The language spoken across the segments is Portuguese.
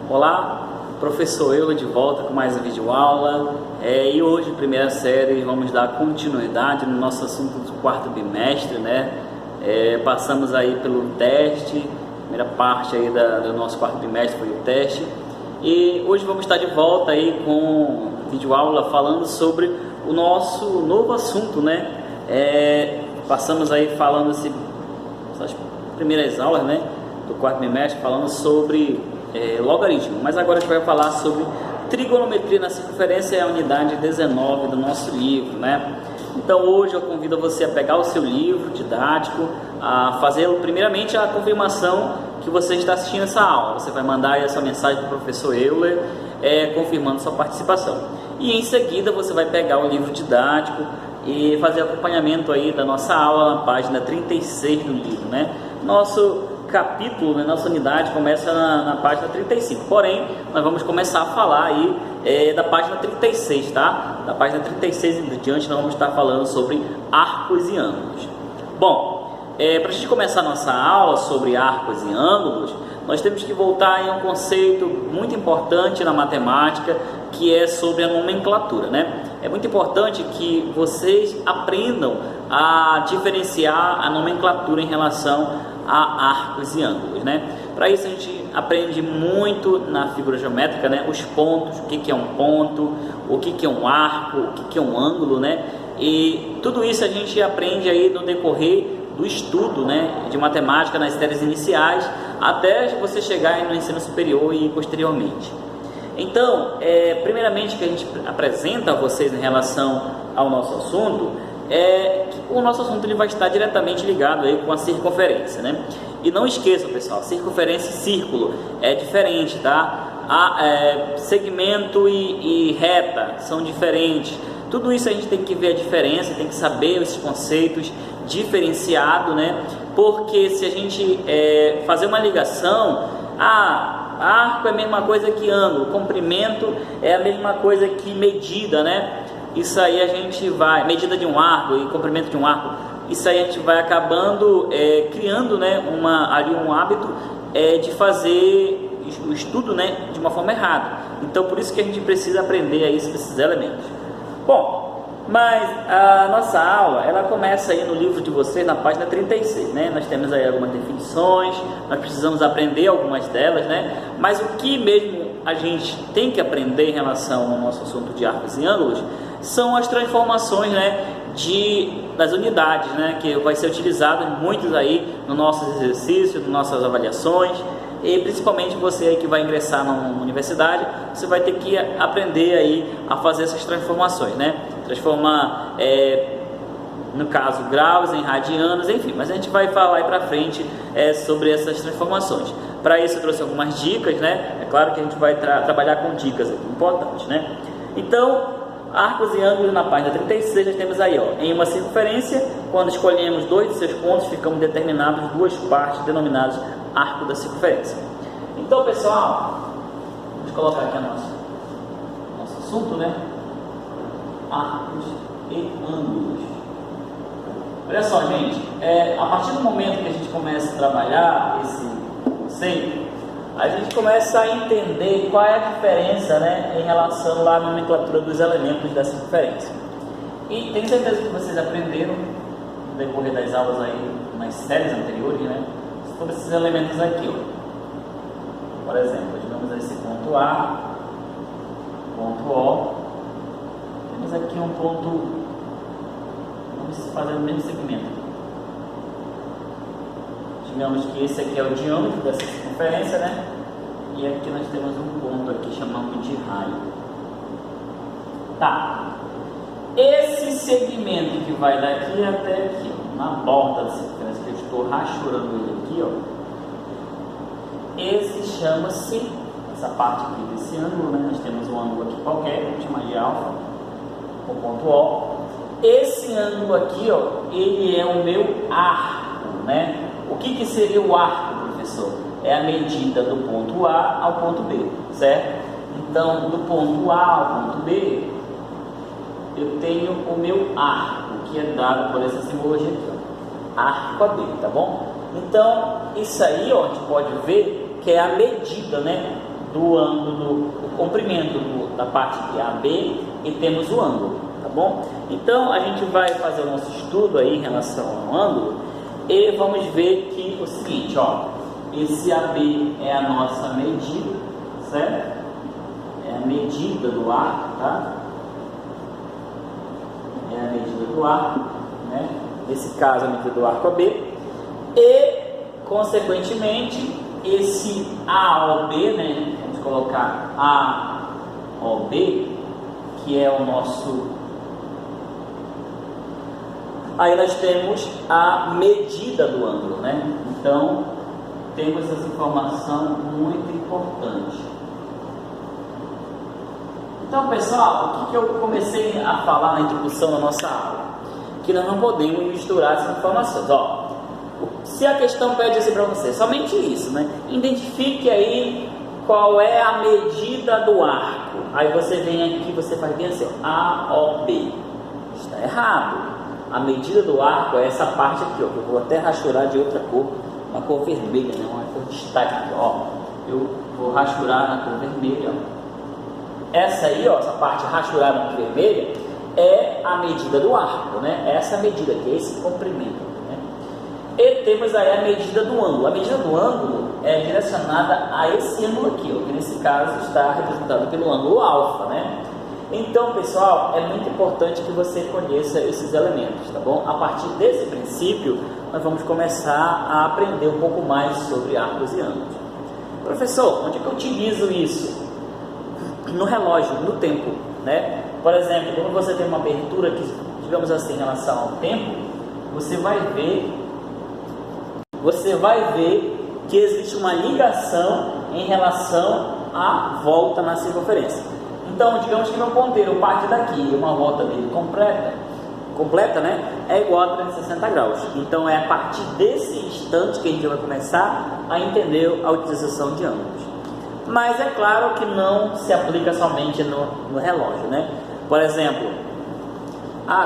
Olá, professor Euler de volta com mais uma videoaula. E hoje, primeira série, vamos dar continuidade no nosso assunto do quarto bimestre, né? Passamos aí pelo teste, primeira parte aí do nosso quarto bimestre foi o teste. E hoje vamos estar de volta aí com videoaula falando sobre o nosso novo assunto, né? Passamos aí falando as primeiras aulas, né, do quarto bimestre, falando sobre logaritmo, mas agora a gente vai falar sobre trigonometria na circunferência, é a unidade 19 do nosso livro, né? Então hoje eu convido você a pegar o seu livro didático, a fazer primeiramente a confirmação que você está assistindo essa aula. Você vai mandar essa mensagem para o professor Euler, confirmando sua participação, e em seguida você vai pegar o livro didático e fazer acompanhamento aí da nossa aula na página 36 do livro, né? Nosso capítulo, né, nossa unidade começa na página 35, porém nós vamos começar a falar aí da página 36, tá? Da página 36 em diante nós vamos estar falando sobre arcos e ângulos. Bom, para a gente começar a nossa aula sobre arcos e ângulos, nós temos que voltar em um conceito muito importante na matemática, que é sobre a nomenclatura, né? É muito importante que vocês aprendam a diferenciar a nomenclatura em relação a arcos e ângulos, né? Para isso a gente aprende muito na figura geométrica, né? Os pontos, o que é um ponto, o que é um arco, o que é um ângulo, né? E tudo isso a gente aprende aí no decorrer do estudo, né, de matemática nas séries iniciais, até você chegar no ensino superior e posteriormente. Então, primeiramente que a gente apresenta a vocês em relação ao nosso assunto, que o nosso assunto ele vai estar diretamente ligado aí com a circunferência, né? E não esqueçam, pessoal, circunferência e círculo é diferente, tá? Segmento e reta são diferentes. Tudo isso a gente tem que ver a diferença, tem que saber esses conceitos diferenciado, né? Porque se a gente fazer uma ligação, arco é a mesma coisa que ângulo, comprimento é a mesma coisa que medida, né? Isso aí a gente vai, medida de um arco e comprimento de um arco, isso aí a gente vai acabando criando, né, ali um hábito de fazer o estudo, né, de uma forma errada. Então por isso que a gente precisa aprender aí esses elementos. Bom, mas a nossa aula, ela começa aí no livro de vocês, na página 36, né? Nós temos aí algumas definições, nós precisamos aprender algumas delas, né? Mas o que mesmo a gente tem que aprender em relação ao nosso assunto de arcos e ângulos são as transformações, né, das unidades, né? Que vai ser utilizado muitos aí nos nossos exercícios, nas nossas avaliações. E principalmente você aí que vai ingressar na universidade, você vai ter que aprender aí a fazer essas transformações, né? Transformar, no caso, graus em radianos, enfim. Mas a gente vai falar aí para frente sobre essas transformações. Para isso eu trouxe algumas dicas, né? É claro que a gente vai trabalhar com dicas aqui, importantes, né? Então, arcos e ângulos na página 36, nós temos aí, ó, em uma circunferência, quando escolhemos dois de seus pontos, ficamos determinados duas partes denominadas arco da circunferência. Então, pessoal, vamos colocar aqui nosso assunto, né? Arcos e ângulos. Olha só, gente, a partir do momento que a gente começa a trabalhar esse conceito, a gente começa a entender qual é a diferença, né, em relação à nomenclatura dos elementos da circunferência. E tenho certeza que vocês aprenderam no decorrer das aulas aí, nas séries anteriores, né, sobre esses elementos aqui, ó. Por exemplo, digamos esse ponto A, ponto O, temos aqui um ponto, vamos fazer o mesmo segmento. Digamos que esse aqui é o diâmetro dessa circunferência, né? E aqui nós temos um ponto aqui chamado de raio. Tá. Esse segmento que vai daqui até aqui, ó, na borda da circunferência, que eu estou rachurando ele aqui, ó. Esse chama-se, essa parte aqui desse ângulo, né? Nós temos um ângulo aqui qualquer, vamos chamar de alfa, o ponto O. Esse ângulo aqui, ó, ele é o meu arco, né? O que seria o arco, professor? É a medida do ponto A ao ponto B, certo? Então, do ponto A ao ponto B, eu tenho o meu arco, que é dado por essa simbologia aqui, ó, arco AB, tá bom? Então, isso aí, ó, a gente pode ver que é a medida, né, do ângulo, o comprimento da parte de AB e temos o ângulo, tá bom? Então a gente vai fazer o nosso estudo aí em relação ao ângulo e vamos ver que o seguinte, ó, esse AB é a nossa medida, certo? É a medida do arco, tá? É a medida do arco, né? Nesse caso a medida do arco AB e consequentemente esse AOB, né? Vamos colocar AOB, que é o nosso. Aí nós temos a medida do ângulo, né? Então temos essa informação muito importante. Então, pessoal, o que eu comecei a falar na introdução da nossa aula? Que nós não podemos misturar essas informações. Ó, se a questão pede assim para você, somente isso, né? Identifique aí qual é a medida do arco. Aí você vem aqui, você faz bem assim, ó, AOB. Está errado. A medida do arco é essa parte aqui, ó, que eu vou até rachurar de outra cor, uma cor vermelha, né? Uma cor de destaque aqui, ó. Eu vou rachurar na cor vermelha, ó. Essa aí, ó, essa parte rachurada na cor vermelha é a medida do arco, né? Essa medida aqui, esse comprimento, né? E temos aí a medida do ângulo. A medida do ângulo é direcionada a esse ângulo aqui, ó, que nesse caso está representado pelo ângulo alfa, né? Então, pessoal, é muito importante que você conheça esses elementos, tá bom? A partir desse princípio, nós vamos começar a aprender um pouco mais sobre arcos e ângulos. Professor, onde é que eu utilizo isso? No relógio, no tempo, né? Por exemplo, quando você tem uma abertura que, digamos assim, em relação ao tempo, você vai ver que existe uma ligação em relação à volta na circunferência. Então, digamos que meu ponteiro parte daqui, uma volta dele completa, né? É igual a 360 graus. Então, é a partir desse instante que a gente vai começar a entender a utilização de ângulos. Mas é claro que não se aplica somente no relógio, né? Por exemplo,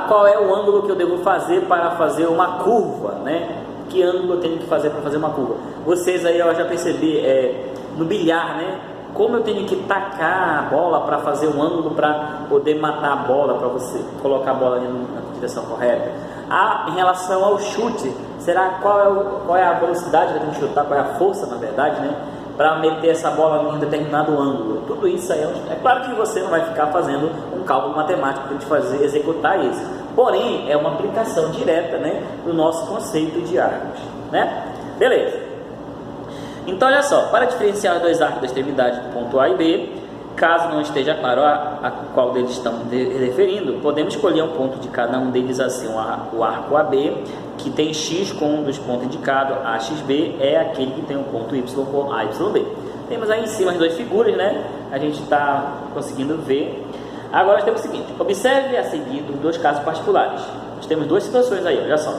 qual é o ângulo que eu devo fazer para fazer uma curva, né? Que ângulo eu tenho que fazer para fazer uma curva? Vocês aí, eu já percebi, no bilhar, né? Como eu tenho que tacar a bola para fazer um ângulo para poder matar a bola, para você colocar a bola na direção correta. Em relação ao chute, qual é a velocidade que eu tenho que chutar, qual é a força, na verdade, né? Para meter essa bola em determinado ângulo. Tudo isso aí é claro que você não vai ficar fazendo um cálculo matemático para gente executar isso. Porém, é uma aplicação direta, né, do nosso conceito de arcos, né? Beleza. Então, olha só, para diferenciar os dois arcos da extremidade do ponto A e B, caso não esteja claro a qual deles estamos referindo, podemos escolher um ponto de cada um deles assim, o arco AB, que tem X com um dos pontos indicados, AXB é aquele que tem um ponto Y com AYB. Temos aí em cima as duas figuras, né? A gente está conseguindo ver. Agora nós temos o seguinte, observe a seguir dois casos particulares. Nós temos duas situações aí, olha só.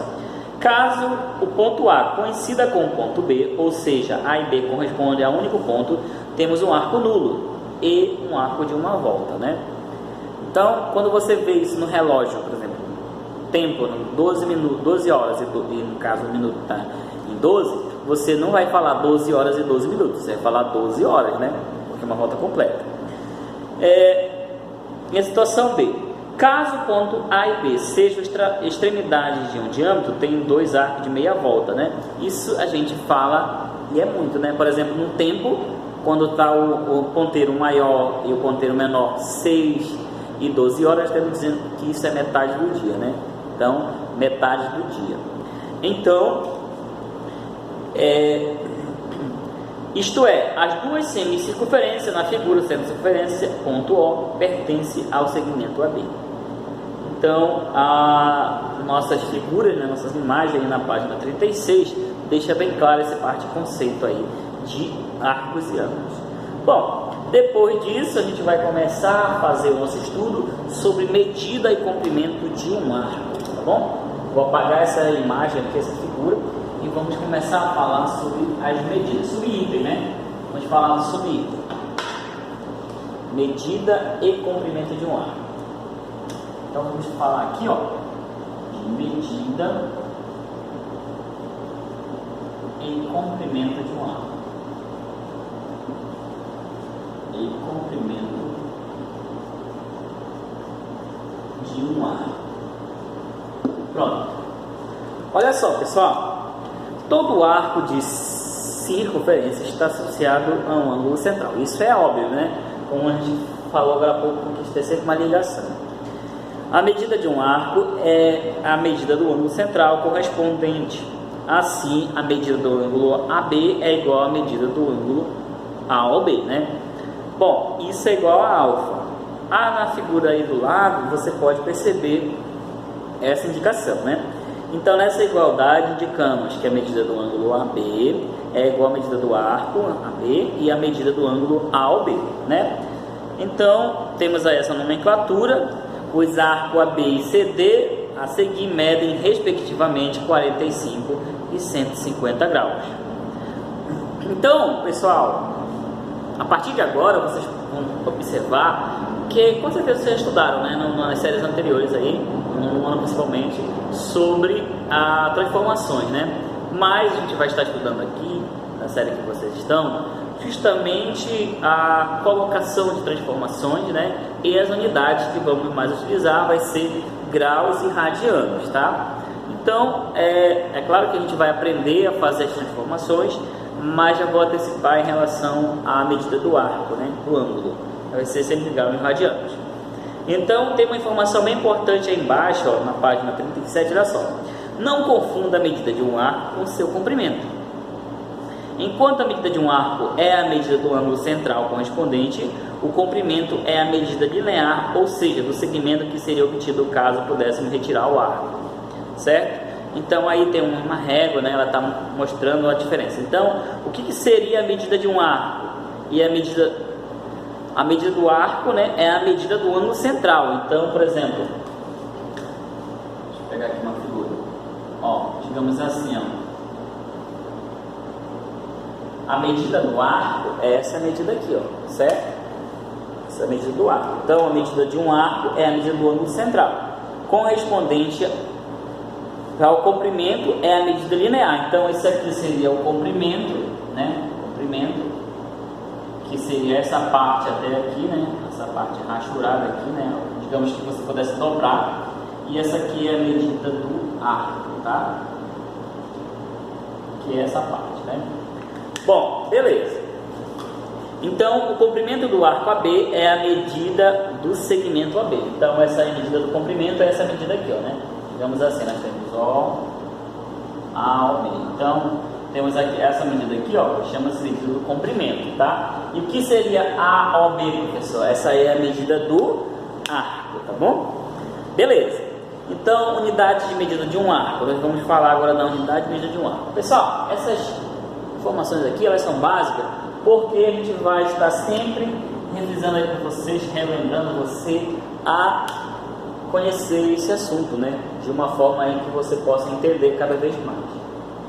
Caso o ponto A coincida com o ponto B, ou seja, A e B correspondem a um único ponto, temos um arco nulo e um arco de uma volta, né? Então, quando você vê isso no relógio, por exemplo, tempo, 12 horas e no caso o minuto está em 12, você não vai falar 12 horas e 12 minutos, você vai falar 12 horas, né? Porque é uma volta completa. Em a situação B, caso o ponto A e B sejam extremidades de um diâmetro, tem dois arcos de meia volta, né? Isso a gente fala, e é muito, né? Por exemplo, no tempo, quando está o ponteiro maior e o ponteiro menor, 6 e 12 horas, estamos dizendo que isso é metade do dia, né? Então, metade do dia. Então, isto é, as duas semicircunferências na figura semicircunferência, ponto O, pertence ao segmento AB. Então, as nossas figuras, né, nossas imagens aí na página 36, deixa bem claro esse conceito aí de arcos e ângulos. Bom, depois disso a gente vai começar a fazer o nosso estudo sobre medida e comprimento de um arco, tá bom? Vou apagar essa imagem aqui, essa figura, e vamos começar a falar sobre as medidas, sobre item, né? Vamos falar sobre item. Medida e comprimento de um arco. Então vamos falar aqui, ó, de medida e comprimento de um arco. e comprimento de um arco. Pronto. Olha só, pessoal, todo arco de circunferência está associado a um ângulo central. Isso é óbvio, né? Como a gente falou agora há pouco, que tem sempre uma ligação. A medida de um arco é a medida do ângulo central correspondente. Assim, a medida do ângulo AB é igual à medida do ângulo AOB, né? Bom, isso é igual a alfa. Na figura aí do lado, você pode perceber essa indicação, né? Então, nessa igualdade, indicamos que a medida do ângulo AB é igual à medida do arco AB e a medida do ângulo AOB, né? Então, temos aí essa nomenclatura. Os arcos AB e CD a seguir medem respectivamente 45 e 150 graus. Então, pessoal, a partir de agora vocês vão observar que com certeza vocês estudaram, né, nas séries anteriores aí, no ano principalmente, sobre transformações, né? Mas a gente vai estar estudando aqui, na série que vocês estão, justamente a colocação de transformações, né? E as unidades que vamos mais utilizar vai ser graus e radianos, tá? Então, é claro que a gente vai aprender a fazer as transformações, mas já vou antecipar em relação à medida do arco, né? Do ângulo. Vai ser sempre graus e radianos. Então, tem uma informação bem importante aí embaixo, ó, na página 37, olha só. Não confunda a medida de um arco com seu comprimento. Enquanto a medida de um arco é a medida do ângulo central correspondente, o comprimento é a medida linear, ou seja, do segmento que seria obtido caso pudéssemos retirar o arco, certo? Então aí tem uma régua, né? Ela está mostrando a diferença. Então, o que seria a medida de um arco? E a medida do arco, né, é a medida do ângulo central. Então, por exemplo, deixa eu pegar aqui uma figura. Ó, digamos assim, ó. A medida do arco é essa medida aqui, ó, certo? Essa é a medida do arco. Então, a medida de um arco é a medida do ângulo central, correspondente ao comprimento é a medida linear. Então, esse aqui seria o comprimento, né? Comprimento, que seria essa parte até aqui, né? Essa parte rachurada aqui, né? Digamos que você pudesse dobrar. E essa aqui é a medida do arco, tá? Que é essa parte, né? Bom, beleza. Então, o comprimento do arco AB é a medida do segmento AB. Então, essa é a medida do comprimento, é essa medida aqui, ó, né? Digamos assim, nós temos O, A, O, B. Então, temos aqui essa medida aqui, ó, chama-se medida do comprimento, tá? E o que seria A, O, B, professor? Essa é a medida do arco, tá bom? Beleza. Então, unidade de medida de um arco. Nós vamos falar agora da unidade de medida de um arco. Pessoal, essas informações aqui, elas são básicas, porque a gente vai estar sempre revisando aí com vocês, relembrando você a conhecer esse assunto, né? De uma forma aí que você possa entender cada vez mais,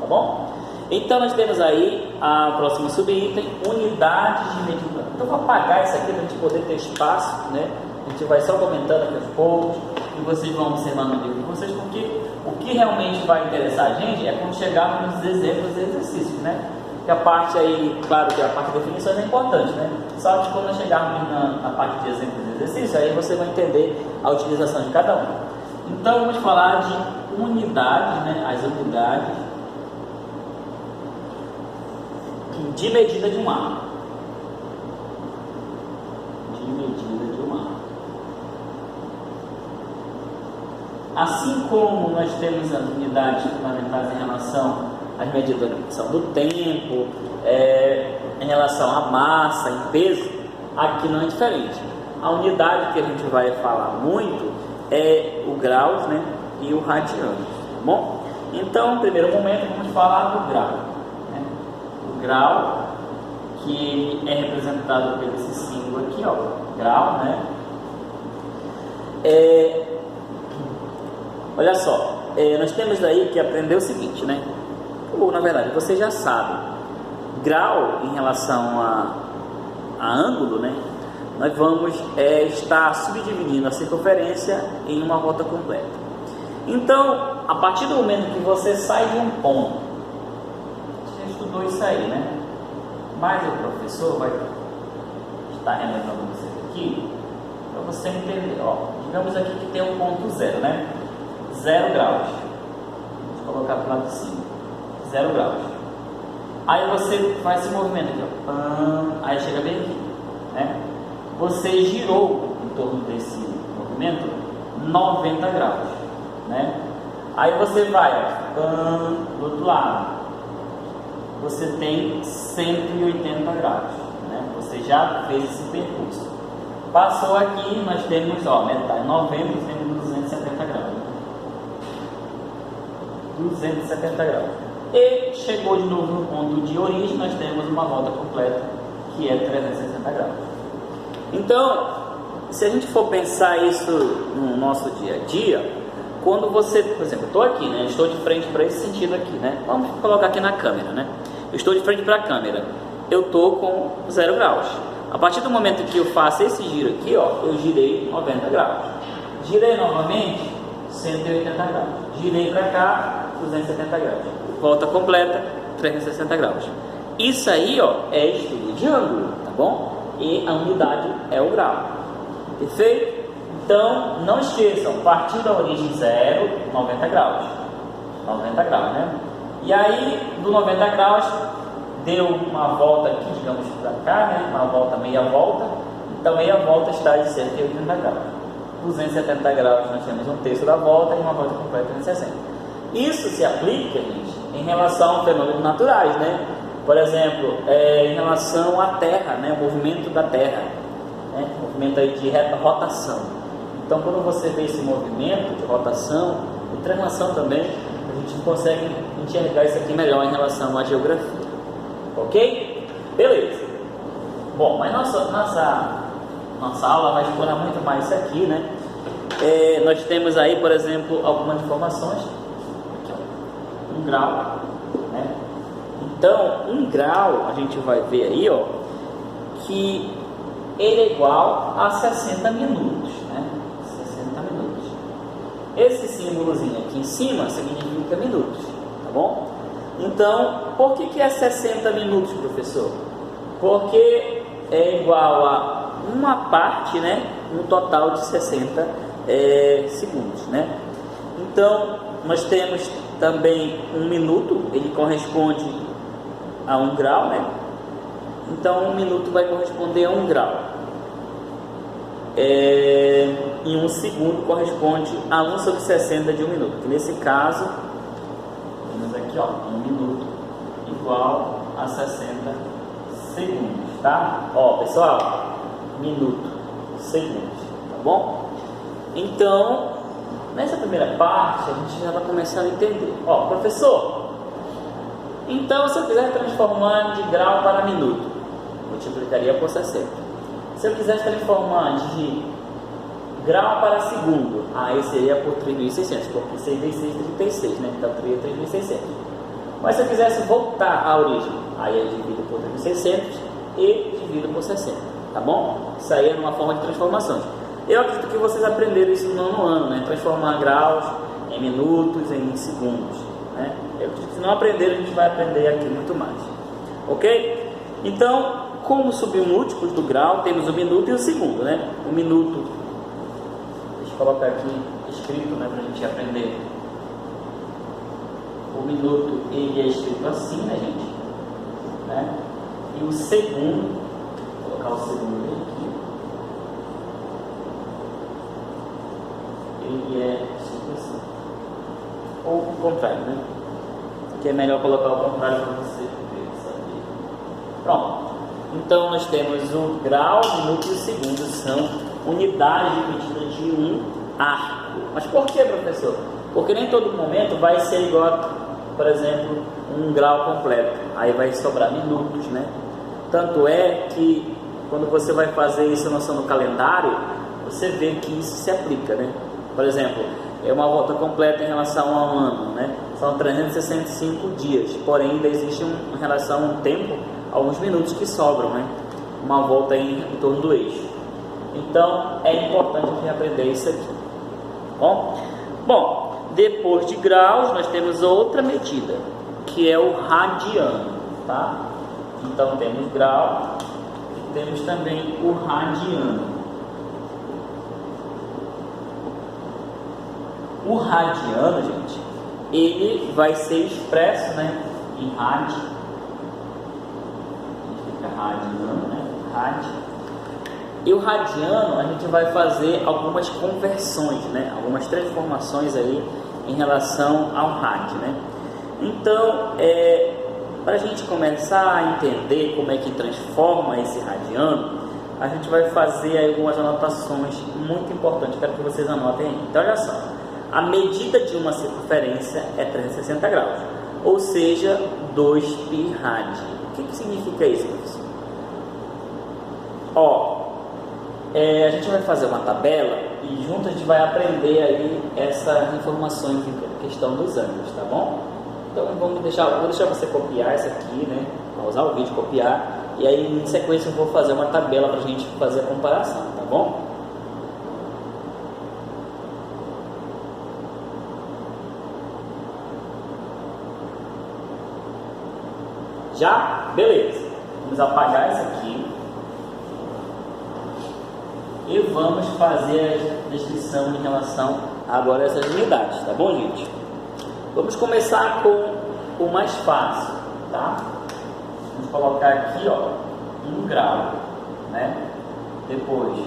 tá bom? Então, nós temos aí a próxima subitem, unidades de medida. Então, vou apagar isso aqui para a gente poder ter espaço, né? A gente vai só comentando aqui aos poucos e vocês vão observando o livro de vocês, porque o que realmente vai interessar a gente é quando chegarmos nos exemplos e exercícios, né? Que a parte aí, claro que a parte de definições é importante, né? Só que quando nós chegarmos na parte de exemplos e exercícios, aí você vai entender a utilização de cada um. Então, vamos falar de unidades, né? As unidades de medida de um arco. De medida de um arco. Assim como nós temos as unidades fundamentais em relação às medidas do tempo, em relação à massa, em peso, aqui não é diferente. A unidade que a gente vai falar muito é o graus, né, e o radianos, tá bom? Então, no primeiro momento, vamos falar do grau, né? O grau, que é representado por esse símbolo aqui, ó, grau, né? Olha só, nós temos daí que aprender o seguinte, né? Ou, na verdade, você já sabe, grau em relação a ângulo, né? Nós vamos estar subdividindo a circunferência em uma volta completa. Então, a partir do momento que você sai de um ponto, você já estudou isso aí, né? Mas o professor vai estar relembrando vocês aqui, para você entender. Ó, digamos aqui que tem um ponto zero, né? 0 graus. Vou colocar para o lado de cima. 0 graus. Aí você faz esse movimento aqui, ó. Aí chega bem aqui, né? Você girou em torno desse movimento 90 graus, né? Aí você vai, ó, do outro lado. Você tem 180 graus, né? Você já fez esse percurso. Passou aqui, nós temos, ó, metade, 90, temos 270 graus. 270 graus. E chegou de novo no ponto de origem, nós temos uma volta completa, que é 360 graus. Então, se a gente for pensar isso no nosso dia a dia, quando você, por exemplo, eu estou aqui, né? Estou de frente para esse sentido aqui, né? Vamos colocar aqui na câmera, né? Eu estou de frente para a câmera, eu estou com 0 graus. A partir do momento que eu faço esse giro aqui, ó, eu girei 90 graus. Girei novamente, 180 graus. Girei para cá, 270 graus. Volta completa, 360 graus. Isso aí, ó, é estudo de ângulo, tá bom? E a unidade é o grau. Perfeito? Então, não esqueçam, partir da origem 0, 90 graus. 90 graus, né? E aí, do 90 graus, deu uma volta aqui, digamos, para cá, né? Uma volta, meia volta. Então, meia volta está de 180 graus. 270 graus, nós temos um terço da volta e uma volta completa de 60. Isso se aplica, gente, em relação a fenômenos naturais, né? Por exemplo, em relação à Terra, né? O movimento da Terra, né? O movimento aí de rotação. Então, quando você vê esse movimento de rotação e translação também, a gente consegue enxergar isso aqui melhor em relação à geografia. Ok? Beleza. Bom, mas nossa aula vai explorar muito mais isso aqui, né? Nós temos aí, por exemplo, algumas informações. Aqui, ó, 1 grau, né? Então, 1 grau, a gente vai ver aí, ó, que ele é igual a 60 minutos, né? 60 minutos. Esse símbolozinho aqui em cima significa minutos, tá bom? Então, por que é 60 minutos, professor? Porque é igual a uma parte, né, no total de 60 segundos, né? Então, nós temos também 1 minuto, ele corresponde a 1 grau, né? Então, 1 minuto vai corresponder a 1 grau. E 1 segundo corresponde a 1 sobre 60 de 1 minuto. Que nesse caso, temos aqui, ó, 1 minuto igual a 60 segundos, tá? Ó, pessoal, minuto, segundos, tá bom? Então, nessa primeira parte, a gente já vai começando a entender. Ó, professor, então se eu quiser transformar de grau para minuto, multiplicaria por 60. Se eu quiser transformar de grau para segundo, aí seria por 3.600, porque 6 vezes 6 é 36, né? Então teria 3.600. Mas se eu quisesse voltar à origem, aí eu divido por 3.600 e divido por 60, tá bom? Isso aí é uma forma de transformações. Eu acredito que vocês aprenderam isso no nono ano, né? Transformar graus em minutos, em segundos, né? Eu acredito que se não aprenderam, a gente vai aprender aqui muito mais, ok? Então, como submúltiplos do grau, temos o minuto e o segundo, né? O minuto, deixa eu colocar aqui escrito, né, para a gente aprender. O minuto, ele é escrito assim, né, gente? Né? E o segundo, vou colocar o segundo aqui. Ele é escrito assim. Ou o contrário, né? Que é melhor colocar o contrário para você saber. Pronto. Então, nós temos o grau, o minuto e o segundo. São unidades de medida de um arco. Mas por que, professor? Porque nem todo momento vai ser igual a, por exemplo, 1 grau completo. Aí vai sobrar minutos, né? Tanto é que quando você vai fazer isso no calendário, você vê que isso se aplica, né? Por exemplo, é uma volta completa em relação a um ano, né? São 365 dias, porém ainda existe em relação a um tempo, alguns minutos que sobram, né? Uma volta em torno do eixo. Então, é importante a gente aprender isso aqui. Bom, depois de graus, nós temos outra medida, que é o radiano, tá? Então, temos grau, temos também o radiano. O radiano, gente, ele vai ser expresso, né, em rad. Fica radiano, né, rad. E o radiano, a gente vai fazer algumas conversões, né, algumas transformações aí em relação ao rad, né. Então, para a gente começar a entender como é que transforma esse radiano, a gente vai fazer aí algumas anotações muito importantes. Quero que vocês anotem aí. Então, olha só. A medida de uma circunferência é 360 graus, ou seja, 2π rad. O que significa isso, professor? A gente vai fazer uma tabela e junto a gente vai aprender aí essas informações em questão dos ângulos, tá bom? Então vou deixar você copiar essa aqui, né? Pausar o vídeo, copiar, e aí em sequência eu vou fazer uma tabela para a gente fazer a comparação, tá bom? Já? Beleza. Vamos apagar isso aqui. E vamos fazer a descrição em relação agora a essas unidades, tá bom, gente? Vamos começar com o mais fácil, tá? Vamos colocar aqui, 1 grau, né? Depois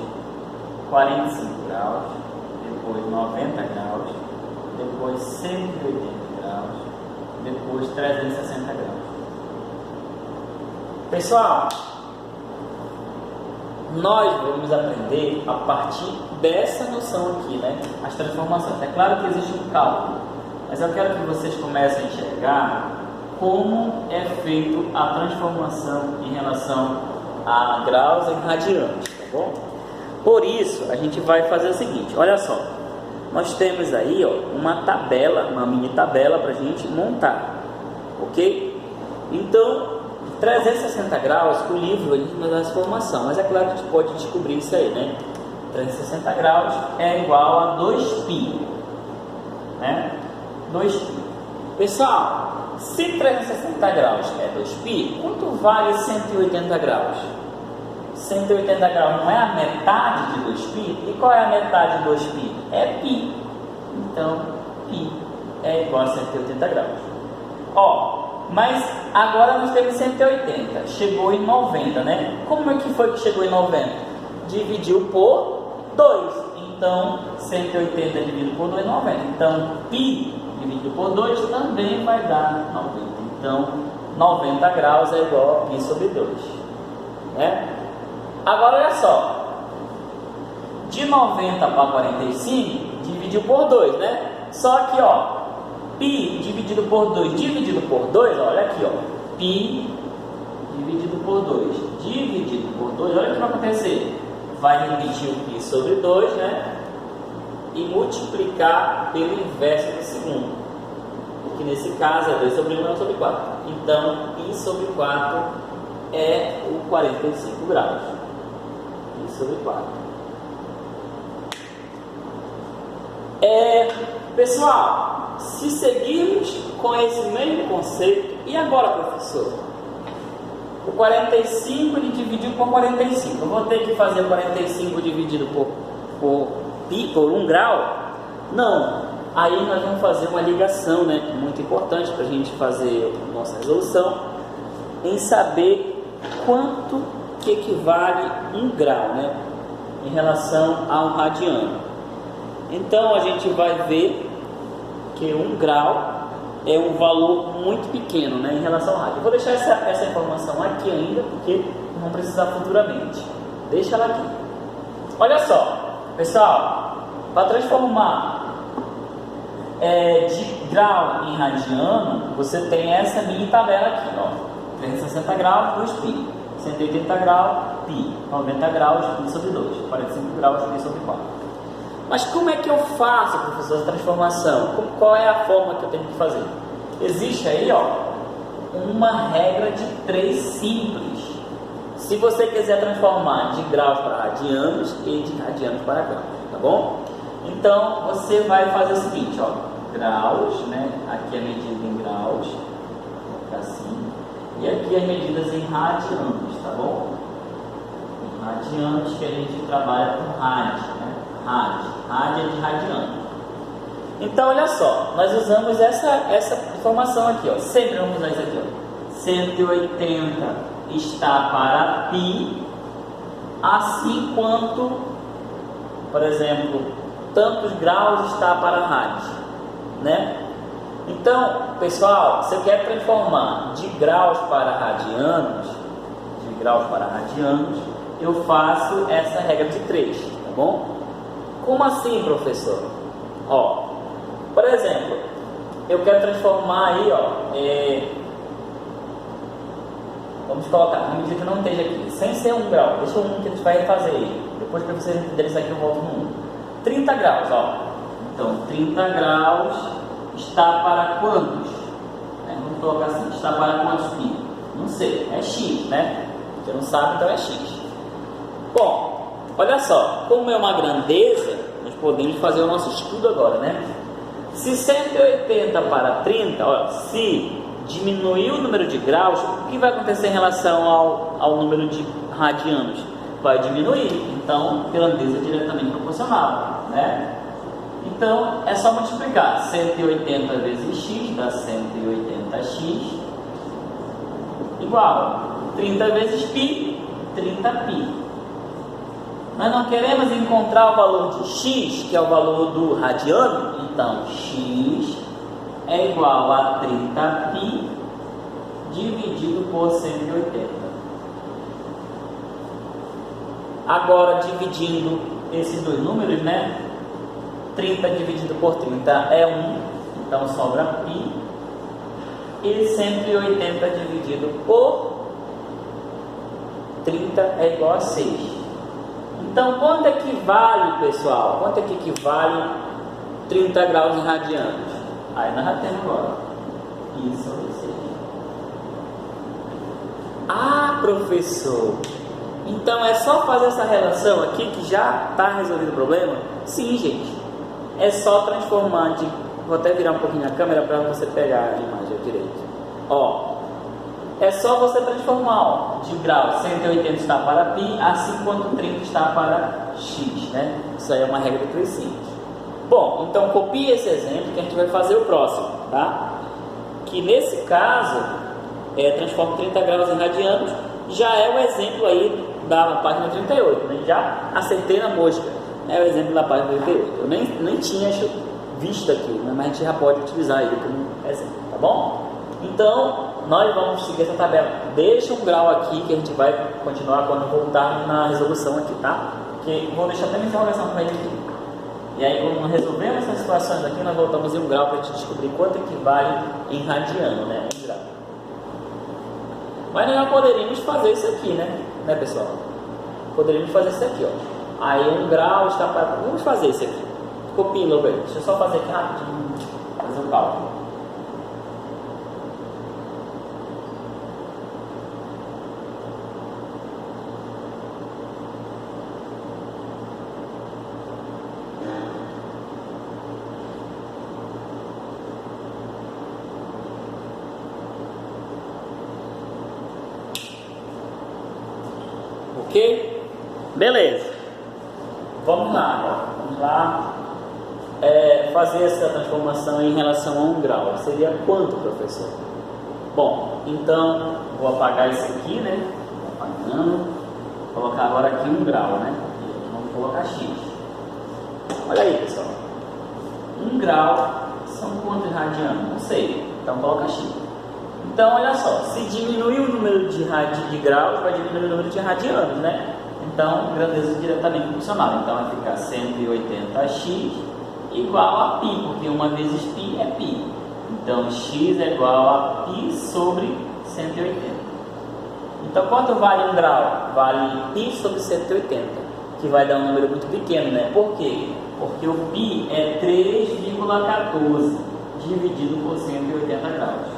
45 graus, depois 90 graus, depois 180 graus, depois 360 graus. Pessoal, nós vamos aprender a partir dessa noção aqui, né? As transformações. É claro que existe um cálculo, mas eu quero que vocês comecem a enxergar como é feito a transformação em relação a graus em radianos, tá bom? Por isso, a gente vai fazer o seguinte, olha só. Nós temos aí, uma tabela, uma mini tabela para a gente montar, ok? Então, 360 graus, o livro ele nos dá essa informação, mas é claro que a gente pode descobrir isso aí, né? 360 graus é igual a 2π, né? 2π. Pessoal, se 360 graus é 2π, quanto vale 180 graus? 180 graus não é a metade de 2π? E qual é a metade de 2π? É π. Então, π é igual a 180 graus. Mas agora nós temos 180, chegou em 90, né? Como é que foi que chegou em 90? Dividiu por 2, então 180 dividido por 2 é 90. Então π dividido por 2 também vai dar 90. Então 90 graus é igual a π sobre 2, né? Agora olha só, de 90 para 45 dividiu por 2, né? Só que π dividido por 2 dividido por 2, olha aqui, π dividido por 2 dividido por 2, olha o que vai acontecer. Vai repetir o π sobre 2, né? E multiplicar pelo inverso do segundo, que nesse caso é 2 sobre 1 e 1 sobre 4. Então, π sobre 4 é o 45 graus. π sobre 4. Pessoal, se seguirmos com esse mesmo conceito, e agora, professor? O 45 ele dividiu por 45. Eu vou ter que fazer 45 dividido por 1 grau? Não. Aí nós vamos fazer uma ligação, né? Muito importante para a gente fazer nossa resolução, em saber quanto que equivale 1 grau, né? Em relação a um radiano. Então a gente vai ver que 1 grau é um valor muito pequeno, né, em relação ao rádio. Eu vou deixar essa informação aqui ainda, porque vamos precisar futuramente. Deixa ela aqui. Olha só, pessoal, para transformar de grau em radiano, você tem essa mini tabela aqui, 360 graus, 2π, 180 graus, π, 90 graus, π sobre 2, 45 graus, π sobre 4. Mas como é que eu faço, professor, essa transformação? Qual é a forma que eu tenho que fazer? Existe aí, uma regra de 3 simples. Se você quiser transformar de graus para radianos e de radianos para graus, tá bom? Então, você vai fazer o seguinte, graus, né? Aqui a medida em graus, assim, e aqui as medidas em radianos, tá bom? radianos, que a gente trabalha com rádio, né? Rádio é de radianos. Então, olha só, nós usamos essa informação aqui, ó. Sempre vamos usar isso aqui, ó. 180 está para π, assim quanto, por exemplo, tantos graus está para rádio, né? Então, pessoal, se eu quero transformar de graus para radianos, eu faço essa regra de 3, tá bom? Como assim, professor? Ó, por exemplo, eu quero transformar aí, ó, vamos colocar, na medida que não esteja aqui, sem ser 1 grau, deixa o 1 que a gente vai refazer aí, depois que vocês entenderem isso aqui eu volto no 1. 30 graus, ó, então 30 graus está para quantos? Vamos colocar assim, está para quantos π? Não sei, é x, né? Você não sabe, então é x. Bom, olha só, como é uma grandeza, nós podemos fazer o nosso estudo agora, né? Se 180 para 30, olha, se diminuir o número de graus, o que vai acontecer em relação ao número de radianos? Vai diminuir, então grandeza diretamente proporcional, né? Então é só multiplicar 180 vezes x dá 180x igual 30 vezes π, 30π. Nós não queremos encontrar o valor de x, que é o valor do radiano, então x é igual a 30π dividido por 180. Agora, dividindo esses dois números, né? 30 dividido por 30 é 1, então sobra π. E 180 dividido por 30 é igual a 6. Então, quanto equivale, pessoal? Quanto é que equivale 30 graus em radianos? Aí nós já temos agora. Isso sobre 6. Ah, professor! Então é só fazer essa relação aqui que já está resolvido o problema? Sim, gente. É só transformar de... Vou até virar um pouquinho a câmera para você pegar a imagem direito. Ó, é só você transformar, ó, de grau 180 está para π, assim quanto 30 está para x, né? Isso aí é uma regra de 3 simples. Bom, então copie esse exemplo que a gente vai fazer o próximo, tá? Que nesse caso, transforma 30 graus em radianos, já é o exemplo aí da página 38, né? Já acertei na mosca, é o exemplo da página 38. Eu nem tinha visto aqui, né? Mas a gente já pode utilizar ele como exemplo, tá bom? Então, nós vamos seguir essa tabela. Deixa um grau aqui que a gente vai continuar quando voltarmos na resolução aqui, tá? Porque vou deixar até minha interrogação com ele aqui. E aí, quando resolvemos essas situações aqui, nós voltamos em 1 grau para a gente descobrir quanto equivale em radiano, né? 1 grau. Mas nós poderíamos fazer isso aqui, né, pessoal? Poderíamos fazer isso aqui, ó. Aí 1 grau está para... Vamos fazer isso aqui. Copie logo aí. Deixa eu só fazer aqui rapidinho. Fazer o cálculo. Ok? Beleza. Vamos lá. Fazer essa transformação em relação a 1 grau. Seria quanto, professor? Bom, então vou apagar isso aqui, né? Apagando. Vou colocar agora aqui 1 grau, né? Vamos colocar x. Olha aí, pessoal. 1 grau são quantos radianos? Não sei. Então coloca x. Então, olha só, se diminuir o número de graus, vai diminuir o número de radianos, né? Então, grandeza diretamente proporcional. Então, vai ficar 180x igual a π, porque 1 vezes π é π. Então, x é igual a π sobre 180. Então, quanto vale 1 grau? Vale π sobre 180, que vai dar um número muito pequeno, né? Por quê? Porque o π é 3,14 dividido por 180 graus.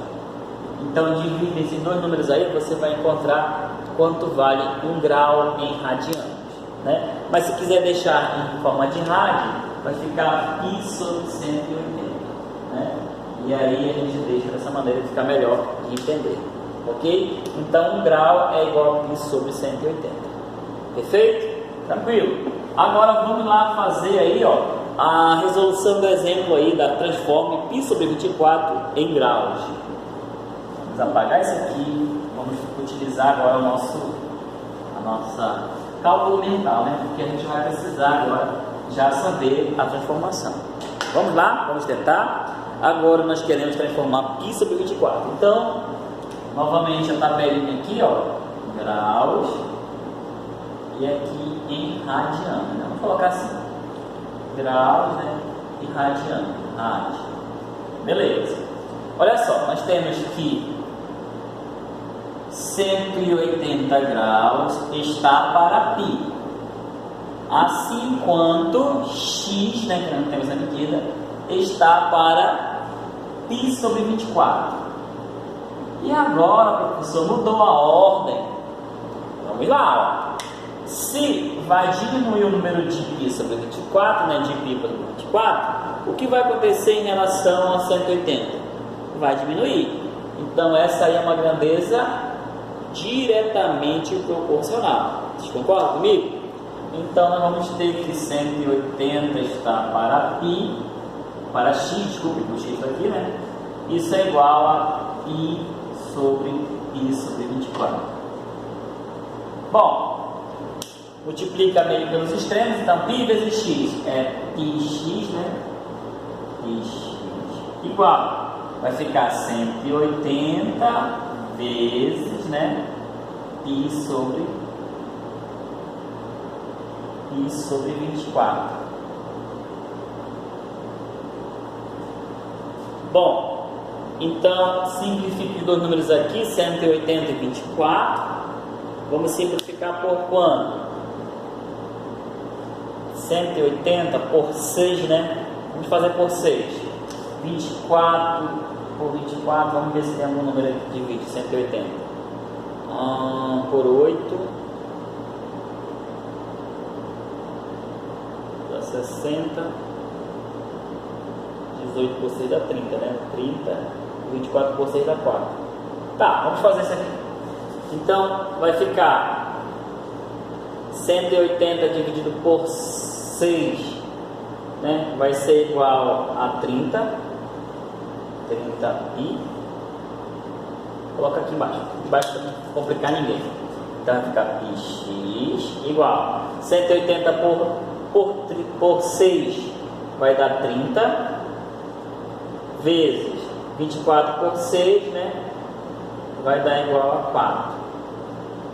Então, divide esses dois números aí, você vai encontrar quanto vale 1 grau em radianos, né? Mas se quiser deixar em forma de rádio, vai ficar π sobre 180, né? E aí a gente deixa dessa maneira, ficar melhor de entender, ok? Então, 1 grau é igual a π sobre 180. Perfeito? Tranquilo? Agora vamos lá fazer aí, ó, a resolução do exemplo aí da transforme π sobre 24 em graus. Vamos apagar isso aqui. Vamos utilizar agora a nossa cálculo mental, né? Porque a gente vai precisar agora já saber a transformação. Vamos lá? Vamos tentar. Agora nós queremos transformar π sobre 24. Então, novamente a tabelinha aqui, ó, graus, e aqui em radiano, né? Vamos colocar assim, graus, né? E radiano, rádio. Beleza. Olha só, nós temos que 180 graus está para π, assim quanto x, né, que não temos a medida, está para π sobre 24. E agora, professor, mudou a ordem. Vamos lá, ó. Se vai diminuir o número de π sobre 24, né, de π sobre 24, o que vai acontecer em relação a 180? Vai diminuir. Então essa aí é uma grandeza diretamente proporcional. Vocês concordam comigo? Então nós vamos ter que 180 está para π, para x, desculpe, o x aqui, né? Isso é igual a π sobre 24. Bom, multiplica meio pelos extremos, então π vezes x é πx, né? Πx igual, vai ficar 180 vezes, né? π sobre 24. Bom, então simplifique os dois números aqui, 180 e 24. Vamos simplificar por quanto? 180 por 6, né? Vamos fazer por 6. 24 por 24, vamos ver se tem algum número que divide 180. Por 8 dá 60. 18 por 6 dá 30, né? 30. 24 por 6 dá 4. Tá, vamos fazer isso aqui. Então vai ficar 180 dividido por 6, né? Vai ser igual a 30 π. Coloca aqui embaixo para não complicar ninguém. Então vai ficar πx igual 180 por 6 vai dar 30 vezes 24 por 6, né? Vai dar igual a 4.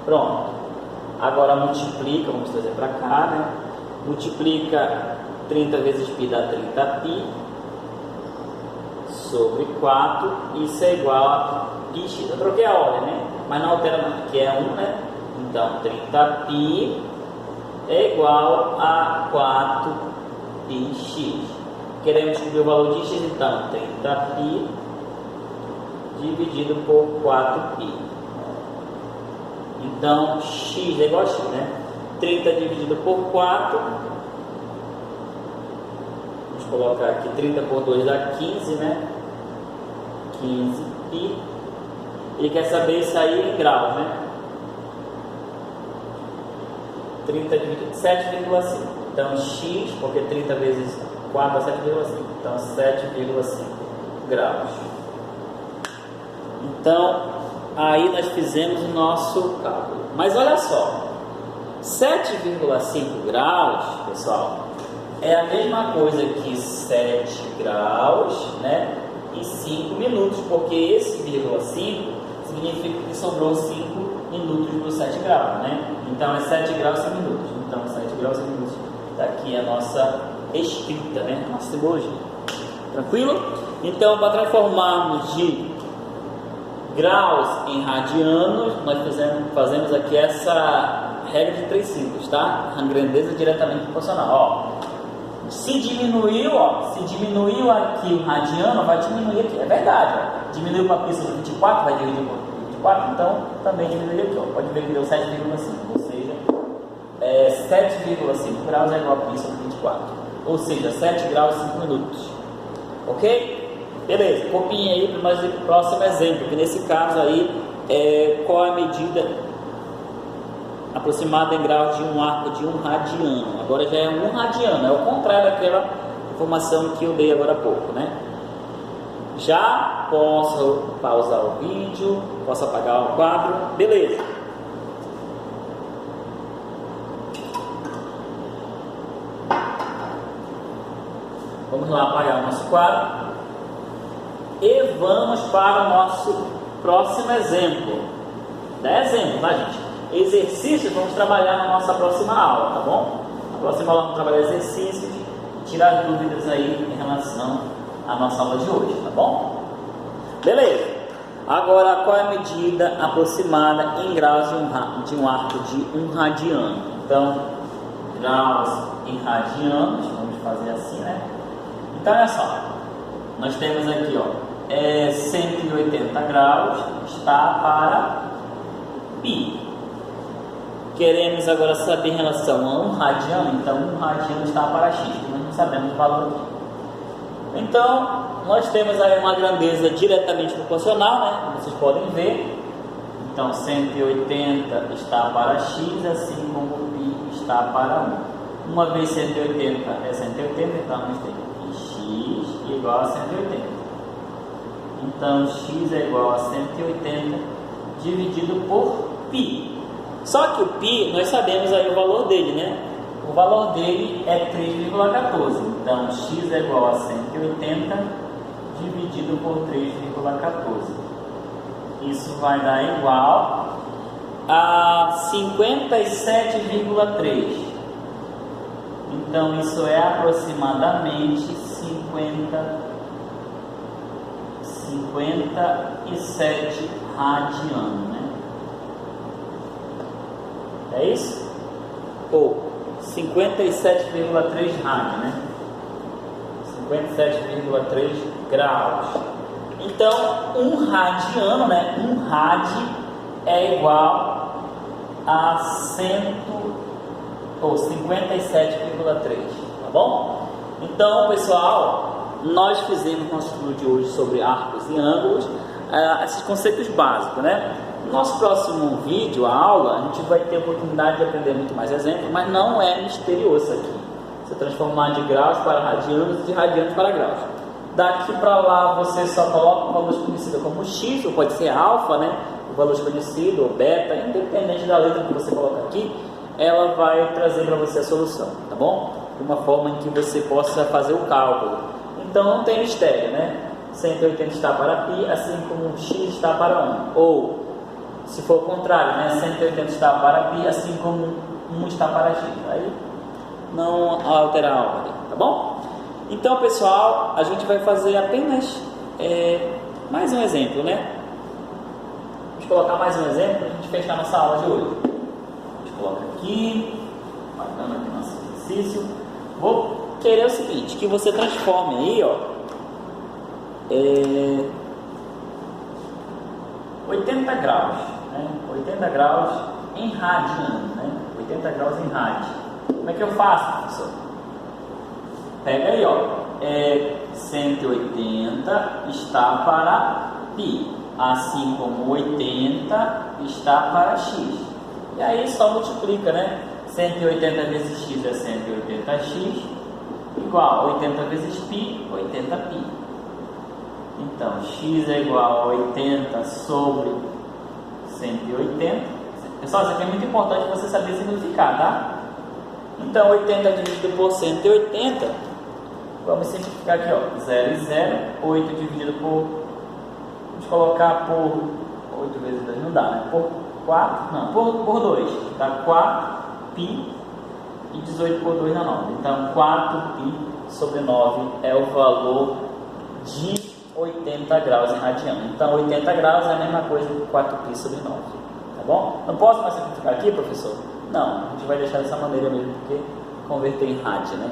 Pronto. Agora multiplica, vamos trazer para cá, né? Multiplica 30 vezes π dá 30π sobre 4. Isso é igual a πx. Eu troquei a ordem, né? Mas não altera nada, que é 1, né? Então 30π é igual a 4πx. Queremos descobrir o valor de x, então 30π dividido por 4π. Então x é igual a x, né? 30 dividido por 4. Vamos colocar aqui 30 por 2 dá 15, né? 15π. Ele quer saber isso aí em graus, né? 30 dividido por 7,5. Então x, porque 30 vezes 4 dá 7,5. Então 7,5 graus. Então aí nós fizemos o nosso cálculo. Mas olha só, 7,5 graus, pessoal, é a mesma coisa que 7 graus, né? E 5 minutos, porque esse vírgula 5 significa que sobrou 5 minutos por 7 graus, né? Então é 7 graus e 5 minutos. Então 7 graus e 5 minutos. Aqui a nossa escrita, né? Nossa simbologia. Tranquilo? Então, para transformarmos de graus em radianos, nós fazemos aqui essa regra de 3 ciclos, tá? A grandeza diretamente proporcional. Ó, se diminuiu aqui o radiano, vai diminuir aqui. É verdade, ó. Diminuiu para π sobre 24, vai dividir por 24, então também diminuiu aqui, ó. Pode ver que deu 7,5, ou seja, 7,5 graus é igual a π sobre 24. Ou seja, 7 graus e 5 minutos. Ok? Beleza, copiem aí para mais o próximo exemplo, que nesse caso aí, qual é a medida aproximada em graus de um arco de 1 radiano. Agora já é 1 radiano, é o contrário daquela informação que eu dei agora há pouco, né? Já posso pausar o vídeo, posso apagar o quadro, beleza. Vamos lá apagar o nosso quadro e vamos para o nosso próximo exemplo. Dá exemplo, tá, gente? Exercícios vamos trabalhar na nossa próxima aula, tá bom? Na próxima aula vamos trabalhar exercícios e tirar dúvidas aí em relação à nossa aula de hoje, tá bom? Beleza. Agora, qual é a medida aproximada em graus de um arco de 1 radiano? Então, graus em radianos, vamos fazer assim, né? Então, olha só, nós temos aqui, ó, 180 graus está para π. Queremos agora saber em relação a 1 radiano, então 1 radiano está para x, nós não sabemos o valor aqui. Então, nós temos aí uma grandeza diretamente proporcional, né? Vocês podem ver. Então, 180 está para x, assim como π está para 1. Uma vez 180 é 180, então nós temos x igual a 180. Então, x é igual a 180 dividido por π. Só que o π, nós sabemos aí o valor dele, né? O valor dele é 3,14. Então, x é igual a 180 dividido por 3,14. Isso vai dar igual a 57,3. Então, isso é aproximadamente 57 radianos, né? É isso? Ou 57,3 rádio, né? 57,3 graus. Então, 1 radiano, né? 1 rádio é igual a 57,3, tá bom? Então, pessoal, nós fizemos nosso estudo de hoje sobre arcos e ângulos, esses conceitos básicos, né? No nosso próximo vídeo, a aula, a gente vai ter a oportunidade de aprender muito mais exemplos, mas não é misterioso aqui. Você transformar de graus para radianos e de radianos para graus. Daqui para lá você só coloca um valor conhecido como x, ou pode ser alfa, né? O valor conhecido, ou beta, independente da letra que você coloca aqui, ela vai trazer para você a solução, tá bom? De uma forma em que você possa fazer o cálculo. Então não tem mistério, né? 180 está para π, assim como x está para 1. Ou, se for o contrário, né? 180 está para π, assim como 1 está para x. Aí não alterar a ordem, tá bom? Então, pessoal, a gente vai fazer apenas mais um exemplo, né? Vamos colocar mais um exemplo para a gente fechar nossa aula de hoje. A gente coloca aqui, marcando aqui nosso exercício. Vou querer o seguinte, que você transforme aí, ó, 80 graus, né? 80 graus em radiano, né? 80 graus em rádio. Como é que eu faço, professor? Pega aí, ó, 180 está para π, assim como 80 está para x. E aí só multiplica, né? 180 vezes x é 180x, igual a 80 vezes π, 80π. Então, x é igual a 80 sobre 180. Pessoal, isso aqui é muito importante você saber simplificar, tá? Então, 80 dividido por 180, vamos simplificar aqui, ó, 0 e 0, 8 dividido por, vamos colocar por 8 vezes 2, não dá, né? Por 4, não, por 2, dá 4π, e 18 por 2 dá 9. Então, 4π sobre 9 é o valor de 80 graus em radiano. Então, 80 graus é a mesma coisa que 4π sobre 9, tá bom? Não posso mais simplificar aqui, professor? Não, a gente vai deixar dessa maneira mesmo, porque converter em rádio, né?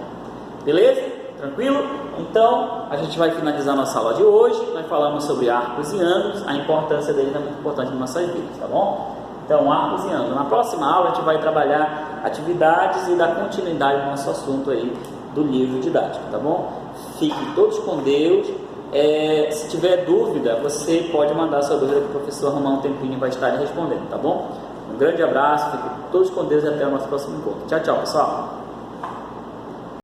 Beleza? Tranquilo? Então, a gente vai finalizar nossa aula de hoje. Nós falamos sobre arcos e ângulos, a importância deles é muito importante nas nossas vidas, tá bom? Então, arcos e ângulos. Na próxima aula, a gente vai trabalhar atividades e dar continuidade no nosso assunto aí do livro didático, tá bom? Fiquem todos com Deus. Se tiver dúvida, você pode mandar sua dúvida que o professor arrumar um tempinho e vai estar respondendo, tá bom? Um grande abraço, fiquem todos com Deus e até o nosso próximo encontro. Tchau, tchau, pessoal!